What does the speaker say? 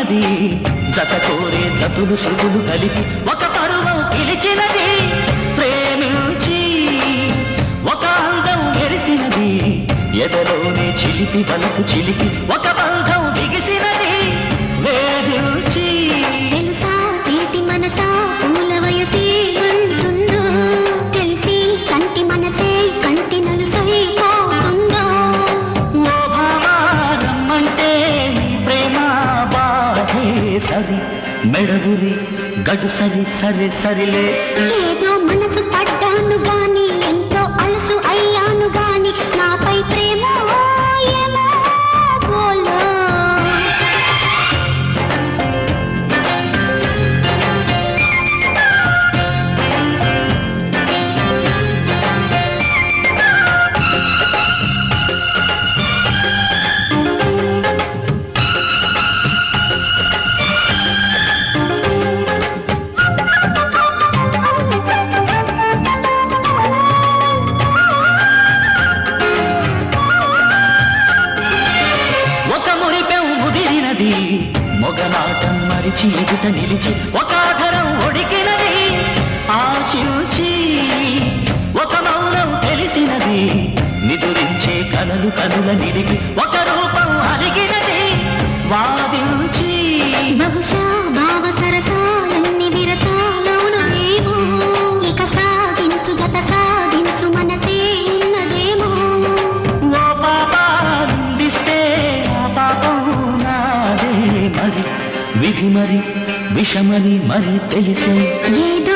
కలిగినది జత కోరే జతులు శృతులు కలిపి ఒక పరువం పిలిచినది ప్రేమించి ఒక అందం మెరిసినది ఎదలోనే చిలిపి వలకు చిలిపి ఒక బంధం బిగిసినది వేధించి తెలుసా తీటి మనసా పూల వయసే ఉంటుందో తెలిసి కంటి మనసే కంటి నలుసై పోతుందో ఓ భావారమ్మంటే ప్రేమ బాధే సరి మెడగురి గడు సరి సరి సరిలే ఏదో మనసు పడ్డాను గాని ఎంతో అలసు అయ్యాను గాని నాపై ప్రేమ ఏమో గోలో మొగనాటం మరిచి ఎదుట నిలిచి ఒక ఆధారం ఒడికినది ఆశించి ఒక మౌనం తెలిసినది నిదురించే కనులు కనుల నిలిపి ఒక రూపం అలిగినది వాదించి బహుశా భావ సరసాలన్ని విరసాలోను ఏమో ఇక సాగించు జత సాగించు మనసే ఉన్నదేమో ఓ పాపాందిస్తే ఆ పాపం నాదే మరి విధి మరి విషమని మరి తెలిసే ఏదో